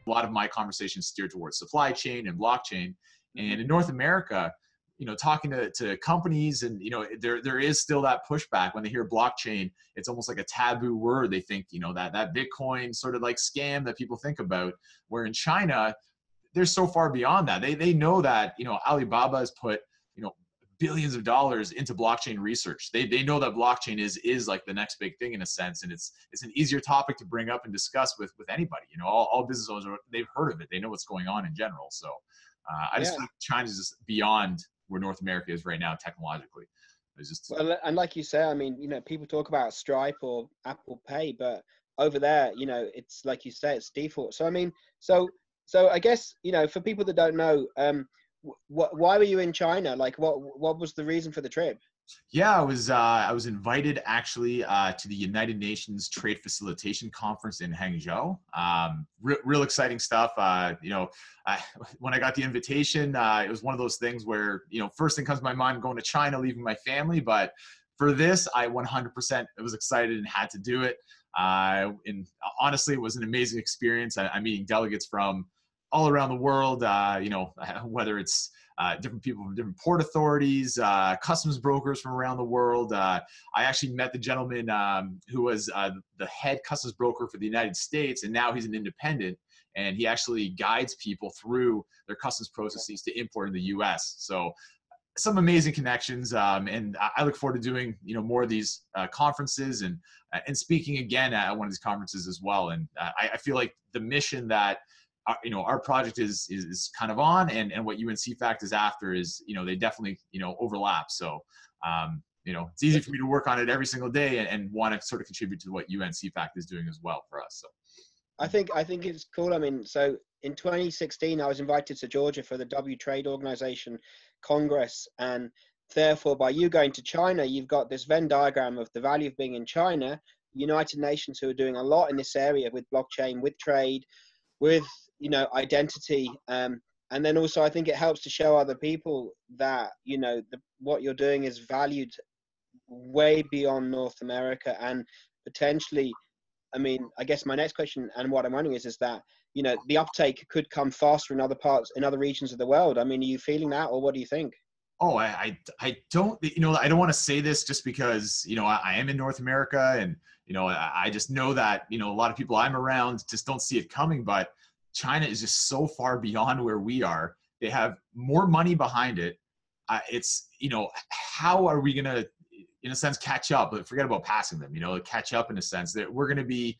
a lot of my conversations steer towards supply chain and blockchain. And in North America, talking to companies, and there is still that pushback when they hear blockchain. It's almost like a taboo word. They think that Bitcoin sort of like scam that people think about. Where in China, they're so far beyond that. They know that Alibaba has put billions of dollars into blockchain research. They know that blockchain is like the next big thing in a sense, and it's an easier topic to bring up and discuss with anybody. All business owners, they've heard of it. They know what's going on in general. So I just think China's just beyond where North America is right now technologically. It's just and like you say, I mean, people talk about Stripe or Apple Pay, but over there, it's like you say, it's default. So I mean, so I guess for people that don't know, why were you in China? Like, what was the reason for the trip? Yeah, I was invited actually to the United Nations Trade Facilitation Conference in Hangzhou. Real exciting stuff. When I got the invitation, it was one of those things where first thing comes to my mind, going to China, leaving my family. But for this, I 100% was excited and had to do it. And honestly, it was an amazing experience. I'm meeting delegates from all around the world. Whether it's different people from different port authorities, customs brokers from around the world. I actually met the gentleman who was the head customs broker for the United States, and now he's an independent, and he actually guides people through their customs processes to import in the U.S. So some amazing connections, and I look forward to doing more of these conferences and speaking again at one of these conferences as well. And I feel like the mission that our project is kind of on, and what UNC-FACT is after is, they definitely, overlap. So, it's easy for me to work on it every single day and want to sort of contribute to what UNC-FACT is doing as well for us. So I think it's cool. I mean, so in 2016, I was invited to Georgia for the W Trade Organization Congress. And therefore, by you going to China, you've got this Venn diagram of the value of being in China, United Nations, who are doing a lot in this area with blockchain, with trade, with identity, and then also I think it helps to show other people that what you're doing is valued way beyond North America, and potentially, I mean, I guess my next question and what I'm wondering is that the uptake could come faster in other parts, in other regions of the world. I mean, are you feeling that, or what do you think? Oh, I don't, I don't want to say this just because, I am in North America, and, I just know that, a lot of people I'm around just don't see it coming, but China is just so far beyond where we are. They have more money behind it. It's, how are we going to, in a sense, catch up? But forget about passing them, catch up in a sense that we're going to be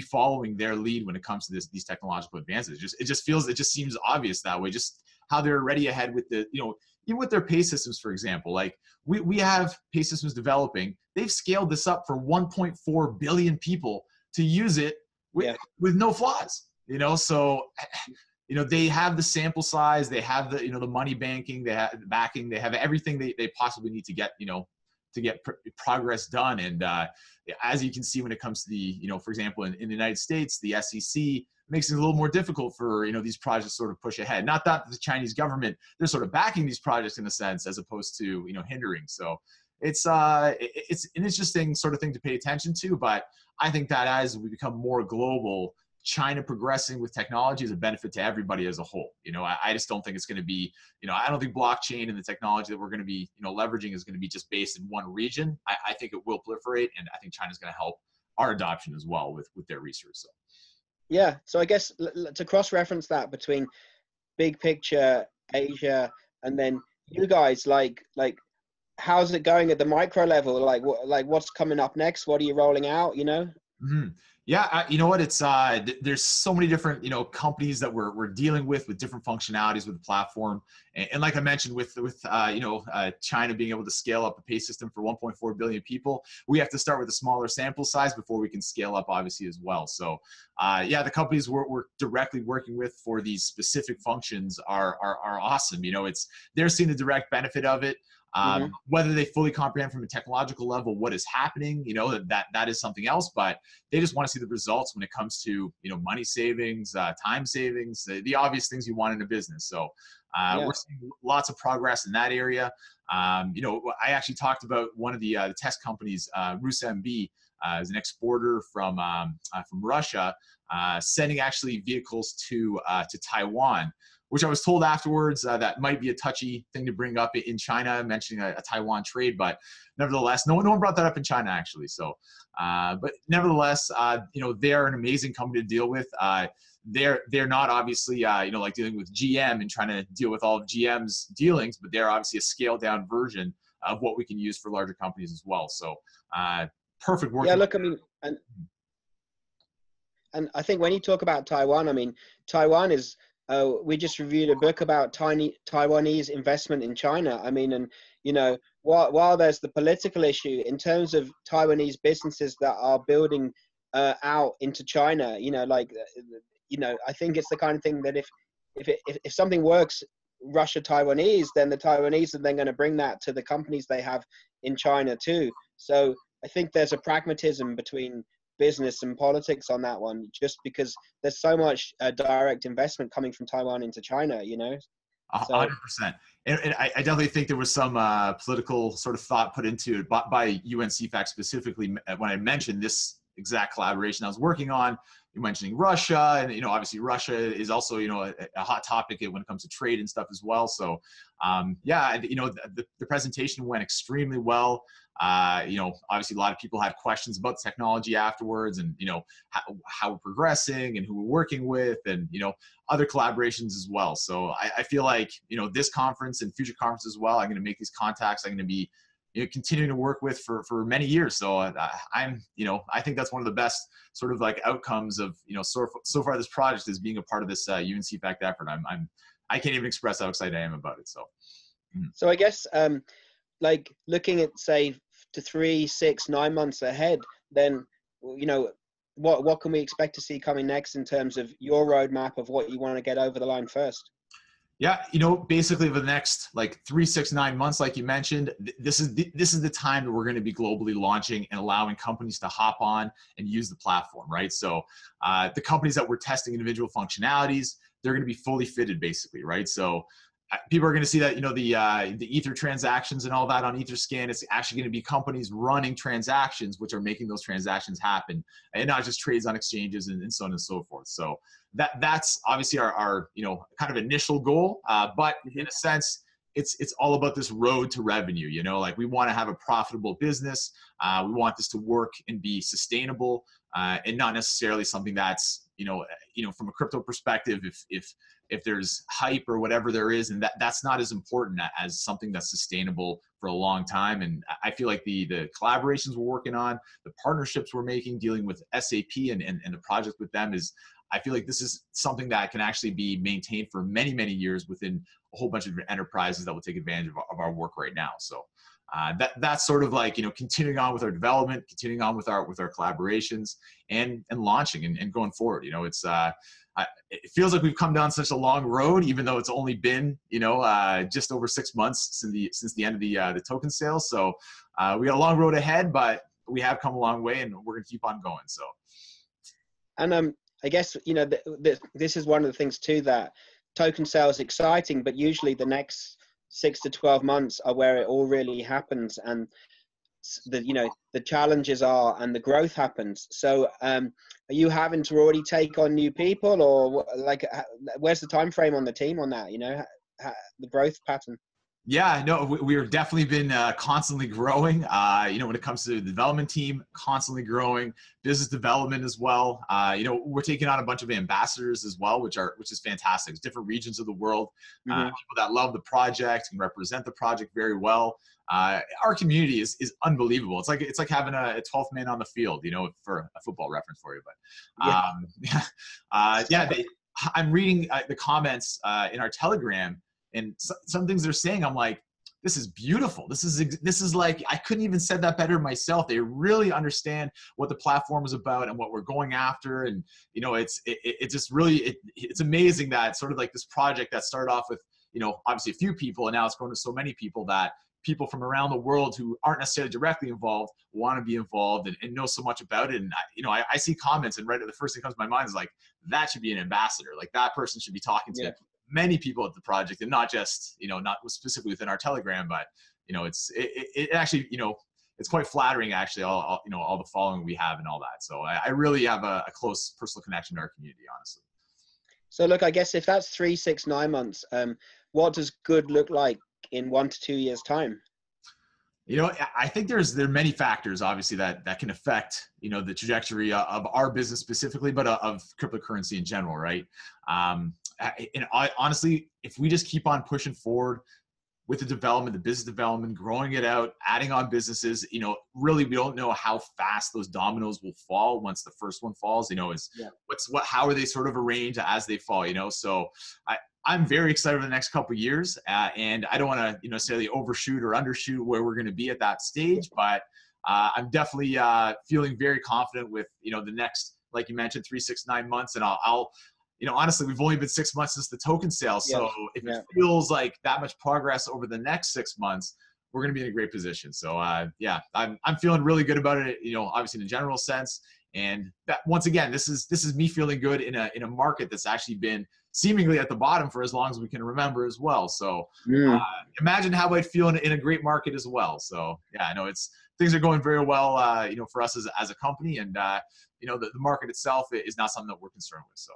following their lead when it comes to these technological advances. It just seems obvious that way, just how they're already ahead with the, even with their pay systems, for example. Like we have pay systems developing. They've scaled this up for 1.4 billion people to use it with no flaws. So, they have the sample size, they have the, the money banking, they have the backing, they have everything they possibly need to get, to get progress done. And as you can see, when it comes to the, for example, in the United States, the SEC makes it a little more difficult for, these projects to sort of push ahead. Not that the Chinese government, they're sort of backing these projects in a sense, as opposed to, hindering. So it's an interesting sort of thing to pay attention to. But I think that as we become more global, China progressing with technology is a benefit to everybody as a whole. I just don't think it's going to be, I don't think blockchain and the technology that we're going to be, leveraging is going to be just based in one region. I think it will proliferate, and I think China's going to help our adoption as well with their research. So. Yeah. So I guess to cross-reference that between big picture Asia and then you guys, like how's it going at the micro level? Like what's coming up next? What are you rolling out? Mm-hmm. Yeah, you know what? It's there's so many different companies that we're dealing with different functionalities with the platform, and like I mentioned, with China being able to scale up a pay system for 1.4 billion people, we have to start with a smaller sample size before we can scale up, obviously, as well. So the companies we're directly working with for these specific functions are awesome. They're seeing the direct benefit of it. Whether they fully comprehend from a technological level what is happening, that is something else, but they just want to see the results when it comes to, money savings, time savings, the obvious things you want in a business. So we're seeing lots of progress in that area. I actually talked about one of the test companies, RusMB, is an exporter from Russia, sending actually vehicles to Taiwan, which I was told afterwards that might be a touchy thing to bring up in China, mentioning a Taiwan trade, but nevertheless, no one brought that up in China actually. So, but nevertheless, they're an amazing company to deal with. They're not obviously like dealing with GM and trying to deal with all of GM's dealings, but they're obviously a scaled down version of what we can use for larger companies as well. So perfect work. Yeah, look, I mean, and I think when you talk about Taiwan, I mean, Taiwan is, we just reviewed a book about Taiwanese investment in China. I mean, and, while there's the political issue, in terms of Taiwanese businesses that are building out into China, I think it's the kind of thing that if something works Russia Taiwanese, then the Taiwanese are then going to bring that to the companies they have in China too. So I think there's a pragmatism between business and politics on that one, just because there's so much direct investment coming from Taiwan into China, 100%. And I definitely think there was some political sort of thought put into it by UNCFAC specifically when I mentioned this exact collaboration I was working on. You're mentioning Russia, and obviously Russia is also a hot topic when it comes to trade and stuff as well. So the presentation went extremely well. Obviously a lot of people had questions about the technology afterwards, and how we're progressing and who we're working with, and other collaborations as well. So I feel like this conference and future conferences as well, I'm going to make these contacts. I'm going to be continuing to work with for many years. So I think that's one of the best sort of like outcomes of so far this project is being a part of this UNCFAC effort. I can't even express how excited I am about it. So so I guess like looking at, say, to 3, 6, 9 months ahead, then what can we expect to see coming next in terms of your roadmap of what you want to get over the line first? Yeah, basically for the next like 3, 6, 9 months, like you mentioned, this is the time that we're going to be globally launching and allowing companies to hop on and use the platform, right? So the companies that we're testing individual functionalities, they're going to be fully fitted, basically, right? So people are going to see that the Ether transactions and all that on Etherscan. It's actually going to be companies running transactions, which are making those transactions happen, and not just trades on exchanges and so on and so forth. So that's obviously our kind of initial goal, but in a sense, it's all about this road to revenue. Like we want to have a profitable business. We want this to work and be sustainable, and not necessarily something that's from a crypto perspective, if there's hype or whatever there is, and that's not as important as something that's sustainable for a long time. And I feel like the collaborations we're working on, the partnerships we're making, dealing with SAP and the project with them I feel like this is something that can actually be maintained for many, many years within a whole bunch of enterprises that will take advantage of our work right now. So that's sort of like, continuing on with our development, continuing on with our collaborations and launching and going forward. It feels like we've come down such a long road, even though it's only been, just over 6 months since the end of the token sale. So we got a long road ahead, but we have come a long way, and we're going to keep on going. So, and I guess this is one of the things too, that token sale is exciting, but usually the next 6 to 12 months are where it all really happens, and the challenges are and the growth happens. So are you having to already take on new people, or where's the time frame on the team on that, the growth pattern? Yeah, no, we've definitely been constantly growing. When it comes to the development team, constantly growing, business development as well. We're taking on a bunch of ambassadors as well, which is fantastic. It's different regions of the world, people that love the project and represent the project very well. Our community is unbelievable. It's like having a 12th man on the field, for a football reference for you. But I'm reading the comments in our Telegram. And some things they're saying, I'm like, this is beautiful. This is like, I couldn't even said that better myself. They really understand what the platform is about and what we're going after. And, it's just really, it's amazing that sort of like this project that started off with, obviously a few people, and now it's grown to so many people that people from around the world who aren't necessarily directly involved want to be involved and know so much about it. And, I see comments, and the first thing that comes to my mind is like, that should be an ambassador. Like that person should be talking to many people at the project, and not just, not specifically within our Telegram, but, it actually, it's quite flattering actually, all you know, all the following we have and all that. So I really have a close personal connection to our community, honestly. So look, I guess if that's 3, 6, 9 months, what does good look like in 1 to 2 years time? You know, I think there are many factors, obviously, that can affect, you know, the trajectory of our business specifically, but of cryptocurrency in general, right? And honestly, if we just keep on pushing forward with the development, the business development, growing it out, adding on businesses, you know, really we don't know how fast those dominoes will fall once the first one falls. You know, Yeah. how are they sort of arranged as they fall? You know, so I'm very excited for the next couple of years, and I don't want to, you know, necessarily overshoot or undershoot where we're going to be at that stage, but I'm definitely feeling very confident with, you know, the next, like you mentioned, 3, 6, 9 months, and I'll you know, honestly, we've only been 6 months since the token sale. So if it feels like that much progress over the next 6 months, we're going to be in a great position. So yeah, I'm feeling really good about it, you know, obviously in a general sense. And that, once again, this is me feeling good in a market that's actually been seemingly at the bottom for as long as we can remember as well. So imagine how I'd feel in a great market as well. So yeah, I know things are going very well, you know, for us as a company, and you know, the market itself is not something that we're concerned with. So.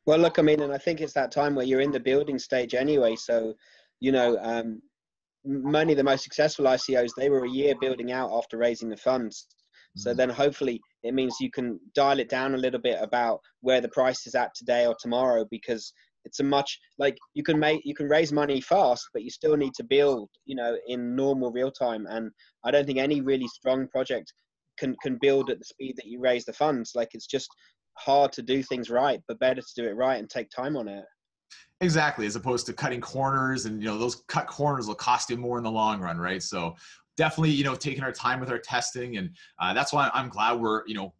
Well, look, I mean, and I think it's that time where you're in the building stage anyway. So, you know, many of the most successful ICOs, they were a year building out after raising the funds. So then hopefully it means you can dial it down a little bit about where the price is at today or tomorrow, because it's a much, like, you can raise money fast, but you still need to build, you know, in normal real time. And I don't think any really strong project can build at the speed that you raise the funds. Like, it's just hard to do things right, but better to do it right and take time on it. Exactly, as opposed to cutting corners, and you know, those cut corners will cost you more in the long run, right? So definitely, you know, taking our time with our testing, and that's why I'm glad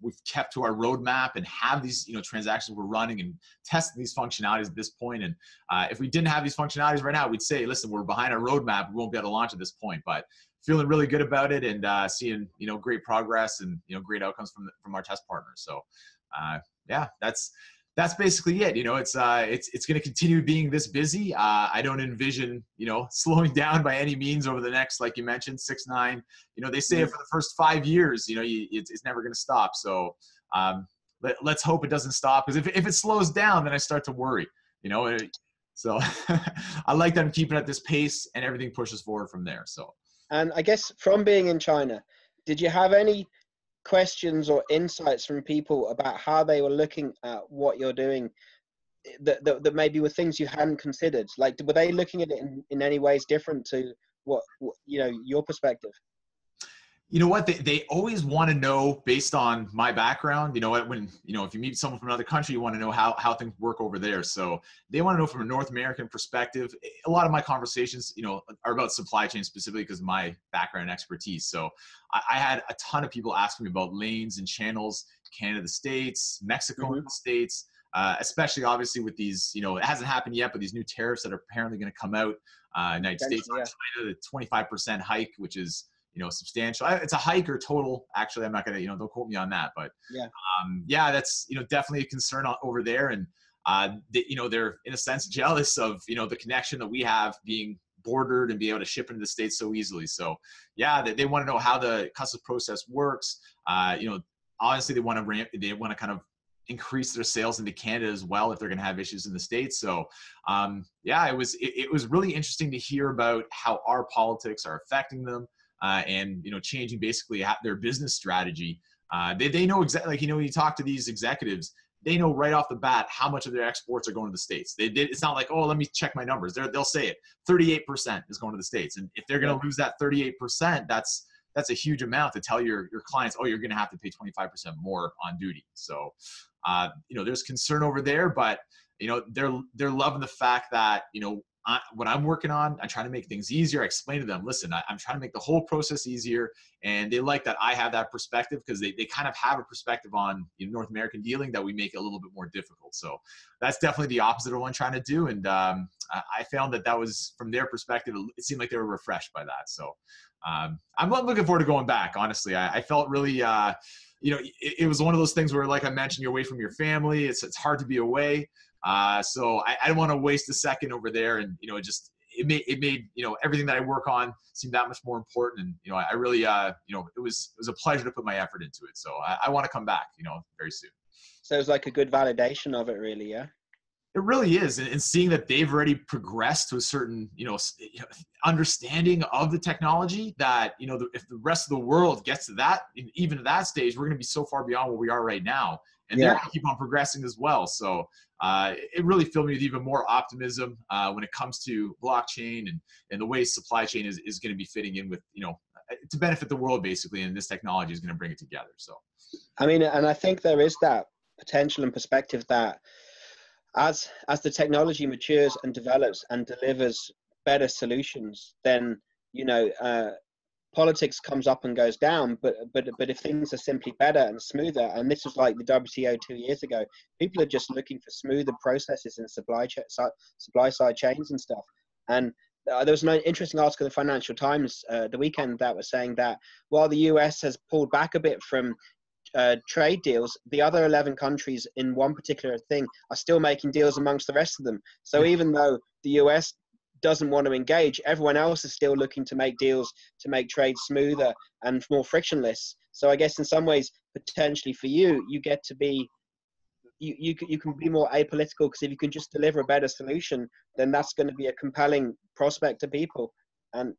we've kept to our roadmap and have these, you know, transactions we're running and testing these functionalities at this point. And if we didn't have these functionalities right now, we'd say, listen, we're behind our roadmap, we won't be able to launch at this point. But feeling really good about it, and seeing, you know, great progress and, you know, great outcomes from our test partners. So yeah, that's basically it. You know, it's going to continue being this busy. I don't envision, you know, slowing down by any means over the next, like you mentioned, 6, 9. You know, they say for the first 5 years, you know, it's never going to stop. So let's hope it doesn't stop, because if it slows down, then I start to worry. You know, so I like them keeping at this pace, and everything pushes forward from there. So. And I guess from being in China, did you have any questions or insights from people about how they were looking at what you're doing that maybe were things you hadn't considered? Like, were they looking at it in any ways different to what, you know, your perspective? You know what, they always want to know, based on my background, you know what, when, you know, if you meet someone from another country, you want to know how things work over there. So they want to know from a North American perspective. A lot of my conversations, you know, are about supply chain specifically because of my background and expertise. So I had a ton of people asking me about lanes and channels, Canada, the States, Mexico, and the States, especially obviously with these, you know, it hasn't happened yet, but these new tariffs that are apparently going to come out, United States on China, the 25% hike, which is, you know, substantial. It's a hike or total. Actually, I'm not going to, you know, don't quote me on that, but yeah, that's, you know, definitely a concern over there. And, you know, they're in a sense jealous of, you know, the connection that we have being bordered and be able to ship into the States so easily. So yeah, they want to know how the customs process works. You know, honestly, they want to kind of increase their sales into Canada as well if they're going to have issues in the States. So yeah, it was really interesting to hear about how our politics are affecting them. And, you know, changing basically their business strategy. They know exactly, like, you know, when you talk to these executives, they know right off the bat how much of their exports are going to the States. It's not like, oh, let me check my numbers. They'll say it. 38% is going to the States. And if they're going to lose that 38%, that's a huge amount to tell your clients, oh, you're going to have to pay 25% more on duty. So, you know, there's concern over there, but, you know, they're loving the fact that, you know, what I'm working on, I try to make things easier. I explain to them, listen, I'm trying to make the whole process easier. And they like that I have that perspective, because they kind of have a perspective on, you know, North American dealing that we make it a little bit more difficult. So that's definitely the opposite of what I'm trying to do. And I found that was, from their perspective, it seemed like they were refreshed by that. So I'm looking forward to going back. Honestly, I felt really, you know, it was one of those things where, like I mentioned, you're away from your family. It's hard to be away. So I don't want to waste a second over there. And, you know, it it made, you know, everything that I work on seem that much more important. And, you know, I really, you know, it was a pleasure to put my effort into it. So I want to come back, you know, very soon. So it's like a good validation of it, really. Yeah. It really is. And seeing that they've already progressed to a certain, you know, understanding of the technology that, you know, if the rest of the world gets to that, even at that stage, we're going to be so far beyond where we are right now. And they're going to keep on progressing as well. So it really filled me with even more optimism when it comes to blockchain and the way supply chain is going to be fitting in with, you know, to benefit the world basically. And this technology is going to bring it together. So, I mean, and I think there is that potential and perspective that as the technology matures and develops and delivers better solutions, then, you know, politics comes up and goes down. But if things are simply better and smoother, and this was like the WTO 2 years ago, people are just looking for smoother processes in supply side chains and stuff. And there was an interesting article in the Financial Times the weekend that was saying that while the US has pulled back a bit from trade deals, the other 11 countries in one particular thing are still making deals amongst the rest of them. So even though the US doesn't want to engage, everyone else is still looking to make deals to make trade smoother and more frictionless. So I guess in some ways, potentially for you, you get to be, you can be more apolitical, because if you can just deliver a better solution, then that's going to be a compelling prospect to people. And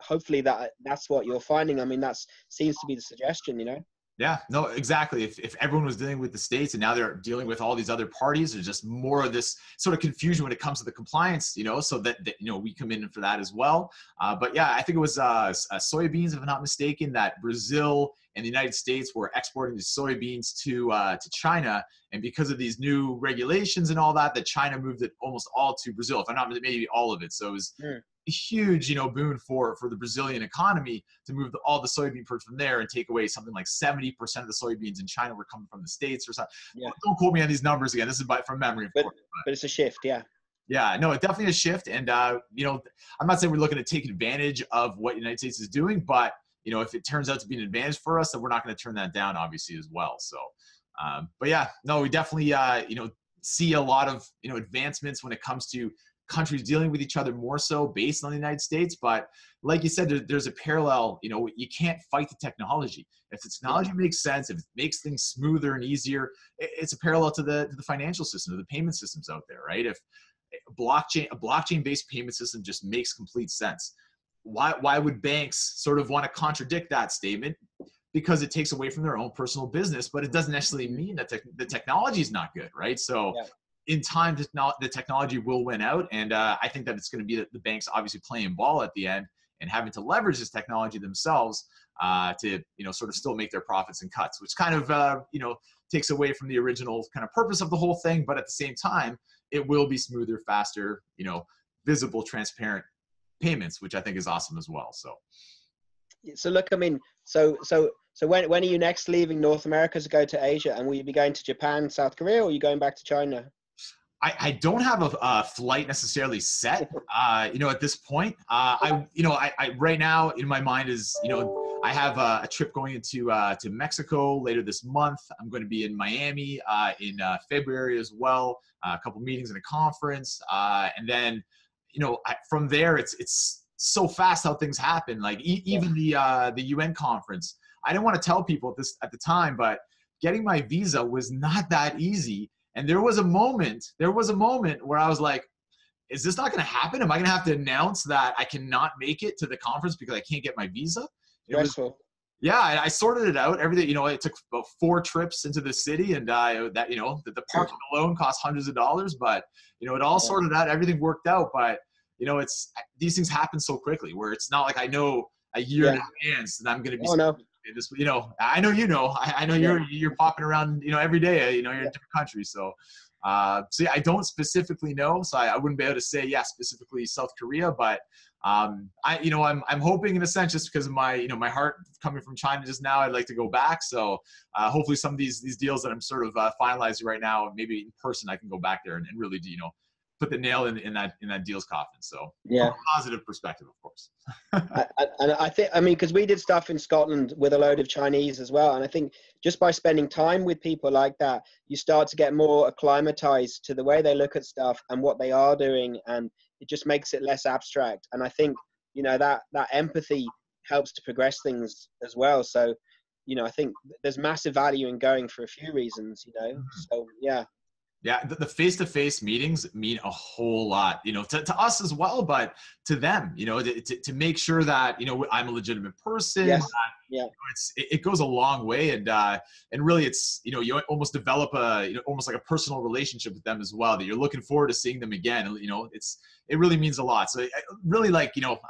hopefully that's what you're finding. I mean, that seems to be the suggestion, you know? yeah, no, exactly. If everyone was dealing with the states and now they're dealing with all these other parties, there's just more of this sort of confusion when it comes to the compliance, you know, so that you know, we come in for that as well. But yeah, I think it was soybeans, if I'm not mistaken, that Brazil and the United States were exporting the soybeans to China. And because of these new regulations and all that, China moved it almost all to Brazil, if I'm not, maybe all of it. So it was a huge, you know, boon for the Brazilian economy to move all the soybean produce from there and take away something like 70% of the soybeans in China were coming from the States or something. Yeah. Don't quote me on these numbers again. This is from memory, of course. But it's a shift, yeah. Yeah, no, it definitely is a shift. And, you know, I'm not saying we're looking to take advantage of what the United States is doing, but, you know, if it turns out to be an advantage for us, then we're not going to turn that down, obviously, as well. So, but yeah, no, we definitely, you know, see a lot of, you know, advancements when it comes to countries dealing with each other more so based on the United States. But like you said, there's a parallel, you know, you can't fight the technology. If the technology makes sense, if it makes things smoother and easier, it's a parallel to the financial system, to the payment systems out there, right? If a blockchain-based payment system just makes complete sense. Why would banks sort of want to contradict that statement? Because it takes away from their own personal business, but it doesn't necessarily mean that the technology is not good, right? So in time, the technology will win out. And I think that it's going to be the banks obviously playing ball at the end and having to leverage this technology themselves to, you know, sort of still make their profits and cuts, which kind of, you know, takes away from the original kind of purpose of the whole thing. But at the same time, it will be smoother, faster, you know, visible, transparent payments, which I think is awesome as well. So look, I mean, so when are you next leaving North America to go to Asia? And will you be going to Japan, South Korea, or are you going back to China? I don't have a flight necessarily set, you know, at this point. I right now in my mind is, you know, I have a trip going into to Mexico later this month. I'm going to be in Miami in February as well. A couple meetings and a conference, and then, you know, from there it's so fast how things happen. Like even the UN conference, I didn't want to tell people at the time, but getting my visa was not that easy. And there was a moment where I was like, is this not going to happen? Am I going to have to announce that I cannot make it to the conference because I can't get my visa? Yeah, I sorted it out. Everything, you know, it took about 4 trips into the city, and that, you know, the parking alone cost hundreds of dollars, but, you know, it all sorted out. Everything worked out. But, you know, these things happen so quickly where it's not like I know a year in advance that I'm going to be. This, you know, I know, I know you're popping around, you know, every day, you know, you're in different countries. So, so yeah, I don't specifically know. So I wouldn't be able to say, specifically South Korea, but, I'm hoping in a sense, just because of my, you know, my heart coming from China just now, I'd like to go back. So, hopefully some of these deals that I'm sort of finalizing right now, maybe in person, I can go back there and really, you know, put the nail in that deal's coffin. So from a positive perspective, of course. And I think, I mean, because we did stuff in Scotland with a load of Chinese as well. And I think just by spending time with people like that, you start to get more acclimatized to the way they look at stuff and what they are doing. And it just makes it less abstract. And I think, you know, that empathy helps to progress things as well. So, you know, I think there's massive value in going for a few reasons, you know. So yeah. Yeah, the face-to-face meetings mean a whole lot, you know, to us as well, but to them, you know, to make sure that, you know, I'm a legitimate person. Yes. You Yeah. know, it goes a long way, and really, it's, you know, you almost develop a, you know, almost like a personal relationship with them as well, that you're looking forward to seeing them again. You know, it really means a lot. So really, like, you know,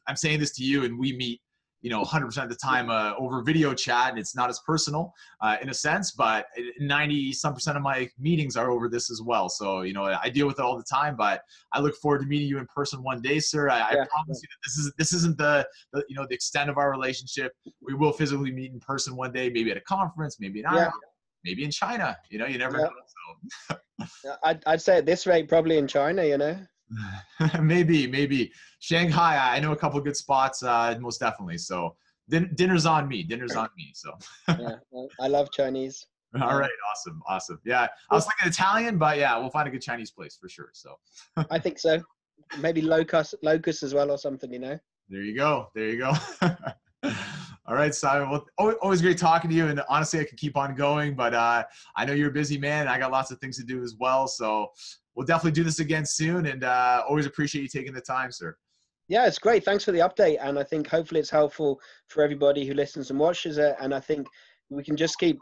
I'm saying this to you, and we meet, you know, 100% of the time over video chat, and it's not as personal in a sense, but 90% of my meetings are over this as well. So, you know, I deal with it all the time, but I look forward to meeting you in person one day, sir. I promise you that this isn't the, you know, the extent of our relationship. We will physically meet in person one day, maybe at a conference, maybe in Ireland, maybe in China. You know, you never know. So I'd say at this rate, probably in China, you know. maybe Shanghai. I know a couple of good spots, most definitely. So dinner's on me. So Yeah, well, I love Chinese. all right, awesome. Yeah, I was thinking Italian, but yeah, we'll find a good Chinese place for sure. So I think so. Maybe locust as well or something, you know. There you go. All right, Simon. Well, always great talking to you. And honestly, I could keep on going, but I know you're a busy man. I got lots of things to do as well. So we'll definitely do this again soon. And always appreciate you taking the time, sir. Yeah, it's great. Thanks for the update. And I think hopefully it's helpful for everybody who listens and watches it. And I think we can just keep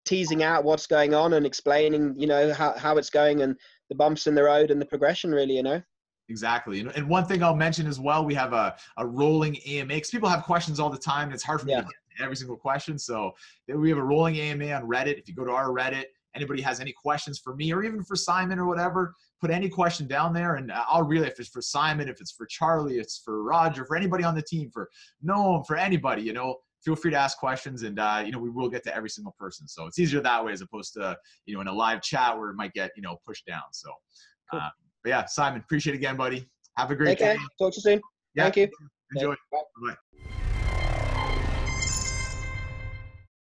teasing out what's going on and explaining, you know, how it's going and the bumps in the road and the progression, really, you know. Exactly. And one thing I'll mention as well, we have a rolling AMA, because people have questions all the time, and it's hard for me to get to every single question. So we have a rolling AMA on Reddit. If you go to our Reddit, anybody has any questions for me or even for Simon or whatever, put any question down there, and I'll relay. If it's for Simon, if it's for Charlie, if it's for Roger, for anybody on the team, for Noam, for anybody, you know, feel free to ask questions, and you know, we will get to every single person. So it's easier that way as opposed to, you know, in a live chat where it might get, you know, pushed down. So Cool. But yeah, Simon, appreciate it again, buddy. Have a great day. Talk to you soon. Yeah, Thank you. enjoy. Okay, bye. Bye.